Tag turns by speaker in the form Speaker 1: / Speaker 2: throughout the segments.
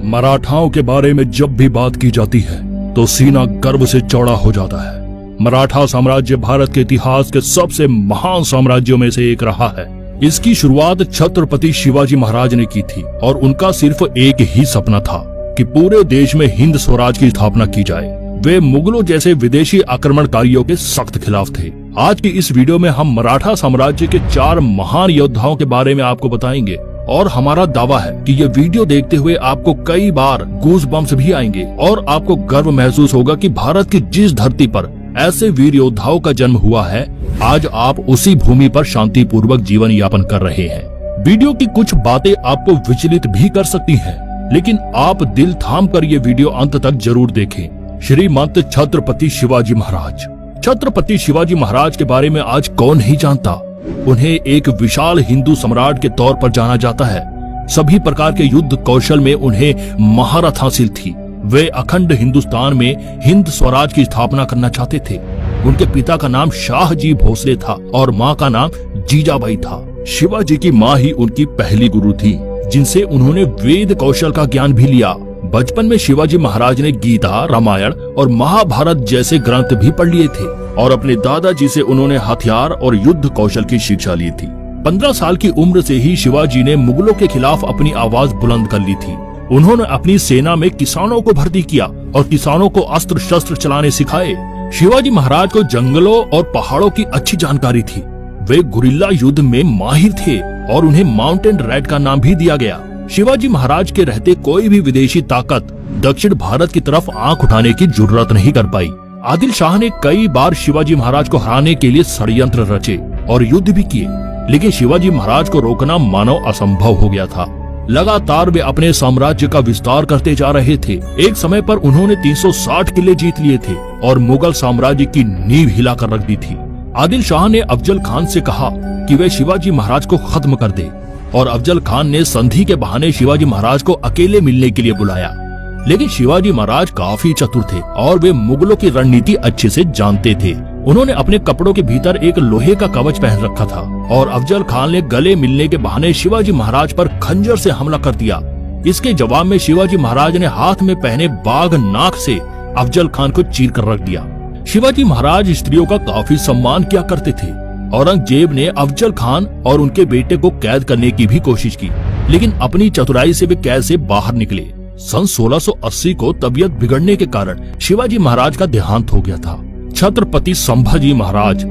Speaker 1: मराठाओं के बारे में जब भी बात की जाती है तो सीना गर्व से चौड़ा हो जाता है। मराठा साम्राज्य भारत के इतिहास के सबसे महान साम्राज्यों में से एक रहा है। इसकी शुरुआत छत्रपति शिवाजी महाराज ने की थी और उनका सिर्फ एक ही सपना था कि पूरे देश में हिंद स्वराज की स्थापना की जाए। वे मुगलों जैसे विदेशी आक्रमणकारियों के सख्त खिलाफ थे। आज की इस वीडियो में हम मराठा साम्राज्य के 4 महान योद्धाओं के बारे में आपको बताएंगे और हमारा दावा है कि ये वीडियो देखते हुए आपको कई बार गूज बम्स भी आएंगे और आपको गर्व महसूस होगा कि भारत की जिस धरती पर ऐसे वीर योद्धाओं का जन्म हुआ है, आज आप उसी भूमि पर शांति पूर्वक जीवन यापन कर रहे हैं। वीडियो की कुछ बातें आपको विचलित भी कर सकती हैं, लेकिन आप दिल थाम कर ये वीडियो अंत तक जरूर देखें। श्रीमंत छत्रपति शिवाजी महाराज। छत्रपति शिवाजी महाराज के बारे में आज कौन नहीं जानता। उन्हें एक विशाल हिंदू सम्राट के तौर पर जाना जाता है। सभी प्रकार के युद्ध कौशल में उन्हें महारत हासिल थी। वे अखंड हिंदुस्तान में हिंद स्वराज की स्थापना करना चाहते थे। उनके पिता का नाम शाहजी भोसले था और माँ का नाम जीजाबाई था। शिवाजी की माँ ही उनकी पहली गुरु थी, जिनसे उन्होंने वेद कौशल का ज्ञान भी लिया। बचपन में शिवाजी महाराज ने गीता, रामायण और महाभारत जैसे ग्रंथ भी पढ़ लिए थे और अपने दादाजी से उन्होंने हथियार और युद्ध कौशल की शिक्षा ली थी। 15 साल की उम्र से ही शिवाजी ने मुगलों के खिलाफ अपनी आवाज बुलंद कर ली थी। उन्होंने अपनी सेना में किसानों को भर्ती किया और किसानों को अस्त्र शस्त्र चलाने सिखाए। शिवाजी महाराज को जंगलों और पहाड़ों की अच्छी जानकारी थी। वे गुरिल्ला युद्ध में माहिर थे और उन्हें माउंटेन रैट का नाम भी दिया गया। शिवाजी महाराज के रहते कोई भी विदेशी ताकत दक्षिण भारत की तरफ आंख उठाने की जरूरत नहीं कर पाई। आदिल शाह ने कई बार शिवाजी महाराज को हराने के लिए षड्यंत्र रचे और युद्ध भी किए, लेकिन शिवाजी महाराज को रोकना मानव असंभव हो गया था। लगातार वे अपने साम्राज्य का विस्तार करते जा रहे थे। एक समय पर उन्होंने 360 किले जीत लिए थे और मुगल साम्राज्य की नींव हिलाकर रख दी थी। आदिल शाह ने अफजल खान से कहा कि वे शिवाजी महाराज को खत्म कर दे और अफजल खान ने संधि के बहाने शिवाजी महाराज को अकेले मिलने के लिए बुलाया। लेकिन शिवाजी महाराज काफी चतुर थे और वे मुगलों की रणनीति अच्छे से जानते थे। उन्होंने अपने कपड़ों के भीतर एक लोहे का कवच पहन रखा था और अफजल खान ने गले मिलने के बहाने शिवाजी महाराज पर खंजर से हमला कर दिया। इसके जवाब में शिवाजी महाराज ने हाथ में पहने बाघ नाक से अफजल खान को चीर कर रख दिया। शिवाजी महाराज स्त्रियों का काफी सम्मान किया करते थे। औरंगजेब ने अफजल खान और उनके बेटे को कैद करने की भी कोशिश की, लेकिन अपनी चतुराई से वे कैद से बाहर निकले। सन 1680 को तबीयत बिगड़ने के कारण शिवाजी महाराज का देहांत हो गया था। छत्रपति संभाजी महाराज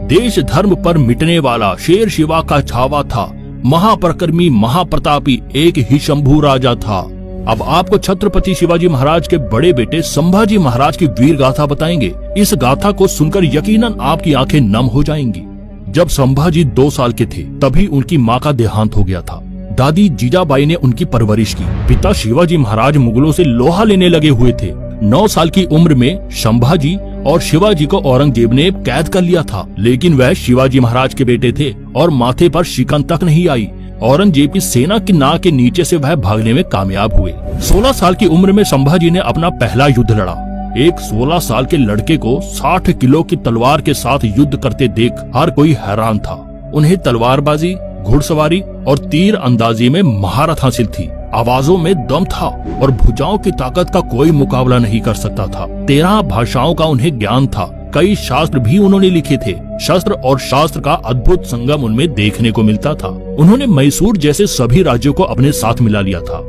Speaker 1: देश धर्म पर मिटने वाला शेर शिवा का छावा था। महापराक्रमी महाप्रतापी एक ही शंभू राजा था। अब आपको छत्रपति शिवाजी महाराज के बड़े बेटे संभाजी महाराज की वीर गाथा बताएंगे। इस गाथा को सुनकर यकीनन आपकी आंखें नम हो जाएंगी। जब संभाजी 2 साल के थे तभी उनकी मां का देहांत हो गया था। दादी जीजाबाई ने उनकी परवरिश की। पिता शिवाजी महाराज मुगलों से लोहा लेने लगे हुए थे। 9 साल की उम्र में संभाजी और शिवाजी को औरंगजेब ने कैद कर लिया था, लेकिन वह शिवाजी महाराज के बेटे थे और माथे पर शिकन तक नहीं आई। औरंगजेब की सेना की नाक के नीचे से वह भागने में कामयाब हुए। 16 साल की उम्र में संभाजी ने अपना पहला युद्ध लड़ा। एक 16 साल के लड़के को 60 किलो की तलवार के साथ युद्ध करते देख हर कोई हैरान था। उन्हें तलवारबाजी, घुड़सवारी और तीर अंदाजी में महारत हासिल थी। आवाजों में दम था और भुजाओं की ताकत का कोई मुकाबला नहीं कर सकता था। 13 भाषाओं का उन्हें ज्ञान था। कई शास्त्र भी उन्होंने लिखे थे। शस्त्र और शास्त्र का अद्भुत संगम उनमें देखने को मिलता था। उन्होंने मैसूर जैसे सभी राज्यों को अपने साथ मिला लिया था।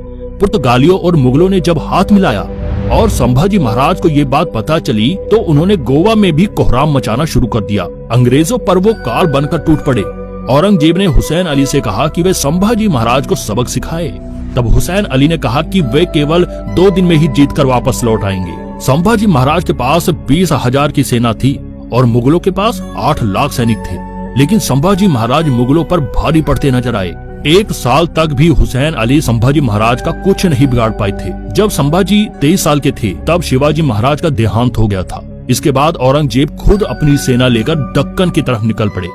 Speaker 1: पुर्तगालियों और मुगलों ने जब हाथ मिलाया और संभाजी महाराज को ये बात पता चली तो उन्होंने गोवा में भी कोहराम मचाना शुरू कर दिया। अंग्रेजों पर वो काल बनकर टूट पड़े। औरंगजेब ने हुसैन अली से कहा कि वे संभाजी महाराज को सबक सिखाए। तब हुसैन अली ने कहा कि वे केवल 2 दिन में ही जीतकर वापस लौट आएंगे। संभाजी महाराज के पास 20,000 की सेना थी और मुगलों के पास 8 लाख सैनिक थे, लेकिन संभाजी महाराज मुगलों पर भारी पड़ते नजर आए। 1 साल तक भी हुसैन अली संभाजी महाराज का कुछ नहीं बिगाड़ पाए थे। जब संभाजी 23 साल के थे तब शिवाजी महाराज का देहांत हो गया था। इसके बाद औरंगजेब खुद अपनी सेना लेकर दक्कन की तरफ निकल पड़े।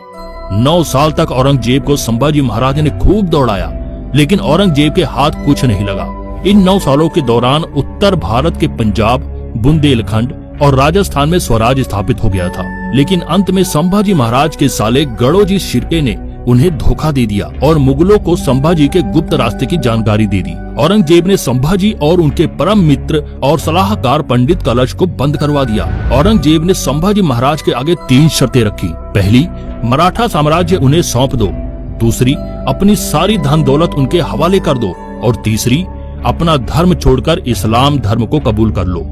Speaker 1: 9 साल तक औरंगजेब को संभाजी महाराज ने खूब दौड़ाया, लेकिन औरंगजेब के हाथ कुछ नहीं लगा। इन 9 सालों के दौरान उत्तर भारत के पंजाब, बुंदेलखंड और राजस्थान में स्वराज स्थापित हो गया था। लेकिन अंत में संभाजी महाराज के साले गड़ोजी शिर्के ने उन्हें धोखा दे दिया और मुगलों को संभाजी के गुप्त रास्ते की जानकारी दे दी। औरंगजेब ने संभाजी और उनके परम मित्र और सलाहकार पंडित कलश को बंद करवा दिया। औरंगजेब ने संभाजी महाराज के आगे 3 शर्तें रखी। पहली, मराठा साम्राज्य उन्हें सौंप दो। दूसरी, अपनी सारी धन दौलत उनके हवाले कर दो। और तीसरी, अपना धर्म छोड़कर इस्लाम धर्म को कबूल कर लो।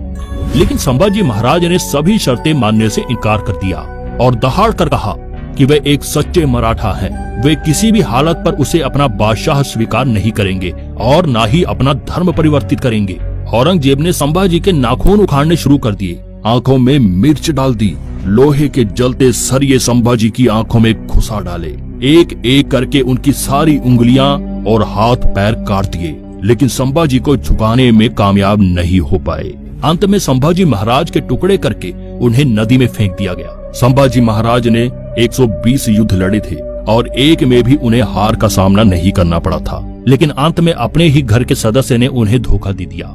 Speaker 1: लेकिन संभाजी महाराज ने सभी शर्तें मानने से इनकार कर दिया और दहाड़ कर कहा कि वे एक सच्चे मराठा हैं। वे किसी भी हालत पर उसे अपना बादशाह स्वीकार नहीं करेंगे और न ही अपना धर्म परिवर्तित करेंगे। औरंगजेब ने संभाजी के नाखून उखाड़ने शुरू कर दिए, आंखों में मिर्च डाल दी, लोहे के जलते सरिये संभाजी की आंखों में घुसा डाले, एक एक करके उनकी सारी उंगलियां और हाथ पैर काट दिए, लेकिन संभाजी को झुकाने में कामयाब नहीं हो पाए। अंत में संभाजी महाराज के टुकड़े करके उन्हें नदी में फेंक दिया गया। संभाजी महाराज ने 120 युद्ध लड़े थे और एक में भी उन्हें हार का सामना नहीं करना पड़ा था, लेकिन अंत में अपने ही घर के सदस्य ने उन्हें धोखा दे दिया।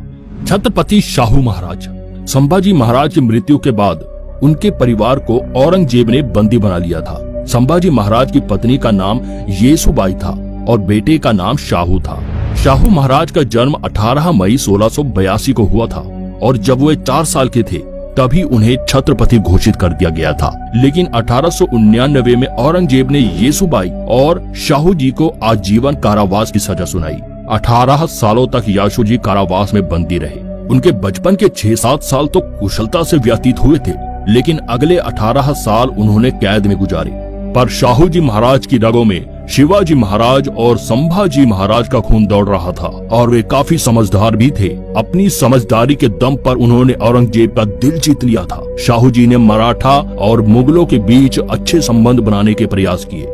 Speaker 1: छत्रपति शाहू महाराज। संभाजी महाराज की मृत्यु के बाद उनके परिवार को औरंगजेब ने बंदी बना लिया था। संभाजी महाराज की पत्नी का नाम येसुबाई था और बेटे का नाम शाहू था। शाहू महाराज का जन्म 18 मई 1682 को हुआ था और जब वे 4 साल के थे तभी उन्हें छत्रपति घोषित कर दिया गया था। लेकिन 1899 में औरंगजेब ने येसुबाई और शाहू जी को आजीवन कारावास की सजा सुनाई। 18 सालों तक याशू जी कारावास में बंदी रहे। उनके बचपन के 6-7 साल तो कुशलता से व्यतीत हुए थे, लेकिन अगले 18 साल उन्होंने कैद में गुजारे। पर शाहू जी महाराज की रगों में शिवाजी महाराज और संभाजी महाराज का खून दौड़ रहा था और वे काफी समझदार भी थे। अपनी समझदारी के दम पर उन्होंने औरंगजेब का दिल जीत लिया था। शाहू जी ने मराठा और मुगलों के बीच अच्छे संबंध बनाने के प्रयास किए।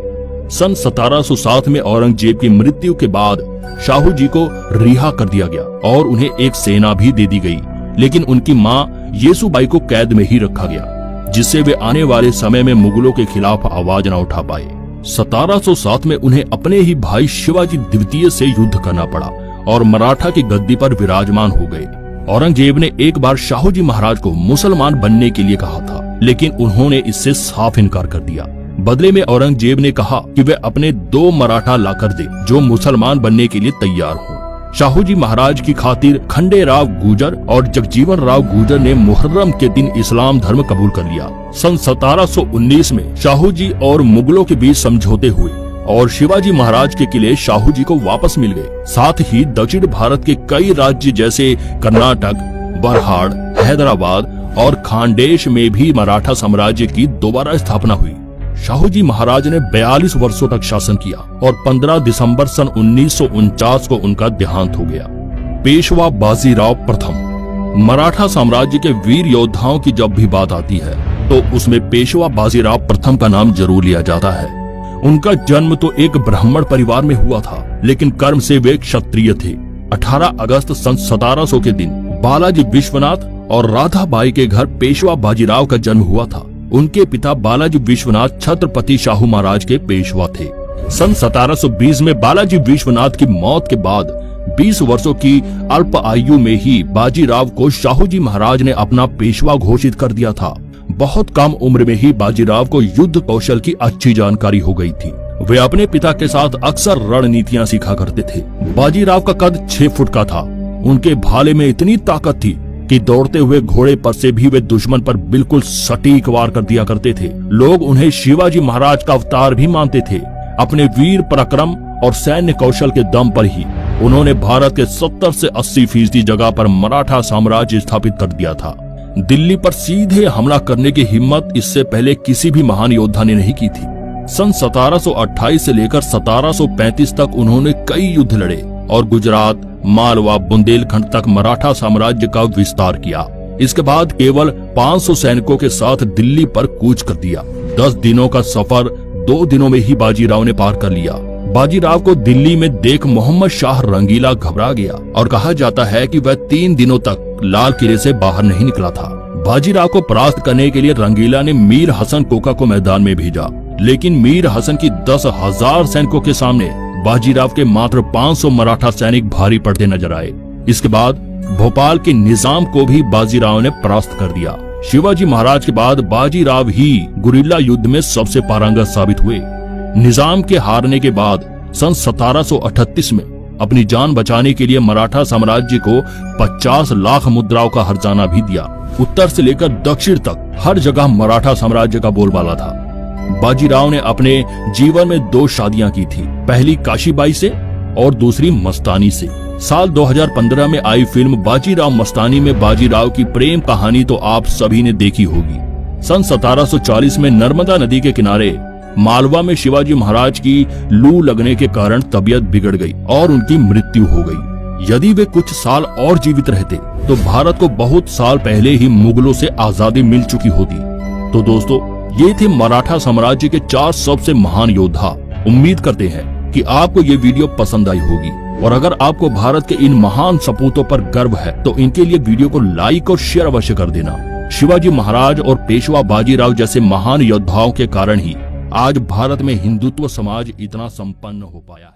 Speaker 1: सन 1707 में औरंगजेब की मृत्यु के बाद शाहू जी को रिहा कर दिया गया और उन्हें एक सेना भी दे दी गई, लेकिन उनकी मां येसुबाई को कैद में ही रखा गया, जिससे वे आने वाले समय में मुगलों के खिलाफ आवाज न उठा पाए। 1707 में उन्हें अपने ही भाई शिवाजी द्वितीय से युद्ध करना पड़ा और मराठा की गद्दी पर विराजमान हो गए। औरंगजेब ने एक बार शाहू जी महाराज को मुसलमान बनने के लिए कहा था, लेकिन उन्होंने इससे साफ इनकार कर दिया। बदले में औरंगजेब ने कहा कि वे अपने 2 मराठा लाकर दे जो मुसलमान बनने के लिए तैयार हो। शाहू जी महाराज की खातिर खंडेराव गुर्जर और जगजीवन राव गुर्जर ने मुहर्रम के दिन इस्लाम धर्म कबूल कर लिया। सन 1719 में शाहू जी और मुगलों के बीच समझौते हुए और शिवाजी महाराज के किले शाहू जी को वापस मिल गए। साथ ही दक्षिण भारत के कई राज्य जैसे कर्नाटक, बरहाड़, हैदराबाद और खानदेश में भी मराठा साम्राज्य की दोबारा स्थापना हुई। शाहू जी महाराज ने 42 वर्षों तक शासन किया और 15 दिसंबर सन 1949 को उनका देहांत हो गया। पेशवा बाजीराव प्रथम। मराठा साम्राज्य के वीर योद्धाओं की जब भी बात आती है तो उसमें पेशवा बाजीराव प्रथम का नाम जरूर लिया जाता है। उनका जन्म तो एक ब्राह्मण परिवार में हुआ था, लेकिन कर्म से वे क्षत्रिय थे। 18 अगस्त सन 1700 के दिन बालाजी विश्वनाथ और राधाबाई के घर पेशवा बाजीराव का जन्म हुआ था। उनके पिता बालाजी विश्वनाथ छत्रपति शाहू महाराज के पेशवा थे। सन 1720 में बालाजी विश्वनाथ की मौत के बाद 20 वर्षों की अल्प आयु में ही बाजीराव को शाहू जी महाराज ने अपना पेशवा घोषित कर दिया था। बहुत कम उम्र में ही बाजीराव को युद्ध कौशल की अच्छी जानकारी हो गई थी। वे अपने पिता के साथ अक्सर रणनीतियां सीखा करते थे। बाजीराव का कद 6 फुट का था। उनके भाले में इतनी ताकत थी कि दौड़ते हुए घोड़े पर से भी वे दुश्मन पर बिल्कुल सटीक वार कर दिया करते थे। लोग उन्हें शिवाजी महाराज का अवतार भी मानते थे। अपने वीर पराक्रम और सैन्य कौशल के दम पर ही उन्होंने भारत के 70 से 80% जगह पर मराठा साम्राज्य स्थापित कर दिया था। दिल्ली पर सीधे हमला करने की हिम्मत इससे पहले किसी भी महान योद्धा ने नहीं की थी। सन 1728 से लेकर 1735 तक उन्होंने कई युद्ध लड़े और गुजरात, मालवा, बुंदेलखंड तक मराठा साम्राज्य का विस्तार किया। इसके बाद केवल 500 सैनिकों के साथ दिल्ली पर कूच कर दिया। 10 दिनों का सफर 2 दिनों में ही बाजीराव ने पार कर लिया। बाजीराव को दिल्ली में देख मोहम्मद शाह रंगीला घबरा गया और कहा जाता है कि वह 3 दिनों तक लाल किले से बाहर नहीं निकला था। बाजीराव को परास्त करने के लिए रंगीला ने मीर हसन कोका को मैदान में भेजा, लेकिन मीर हसन की 10,000 सैनिकों के सामने बाजीराव के मात्र 500 मराठा सैनिक भारी पड़ते नजर आए। इसके बाद भोपाल के निजाम को भी बाजीराव ने परास्त कर दिया। शिवाजी महाराज के बाद बाजीराव ही गुरिल्ला युद्ध में सबसे पारंगत साबित हुए। निजाम के हारने के बाद सन 1738 में अपनी जान बचाने के लिए मराठा साम्राज्य को 50 लाख मुद्राओं का हर्जाना भी दिया। उत्तर से लेकर दक्षिण तक हर जगह मराठा साम्राज्य का बोलबाला था। बाजीराव ने अपने जीवन में 2 शादियां की थी, पहली काशीबाई से और दूसरी मस्तानी से। साल 2015 में आई फिल्म बाजीराव मस्तानी में बाजीराव की प्रेम कहानी तो आप सभी ने देखी होगी। सन 1740 में नर्मदा नदी के किनारे मालवा में शिवाजी महाराज की लू लगने के कारण तबीयत बिगड़ गई और उनकी मृत्यु हो गई। यदि वे कुछ साल और जीवित रहते तो भारत को बहुत साल पहले ही मुगलों से आजादी मिल चुकी होती। तो दोस्तों, ये थे मराठा साम्राज्य के 4 सबसे महान योद्धा। उम्मीद करते हैं कि आपको ये वीडियो पसंद आई होगी, और अगर आपको भारत के इन महान सपूतों पर गर्व है तो इनके लिए वीडियो को लाइक और शेयर अवश्य कर देना। शिवाजी महाराज और पेशवा बाजीराव जैसे महान योद्धाओं के कारण ही आज भारत में हिंदुत्व समाज इतना संपन्न हो पाया है।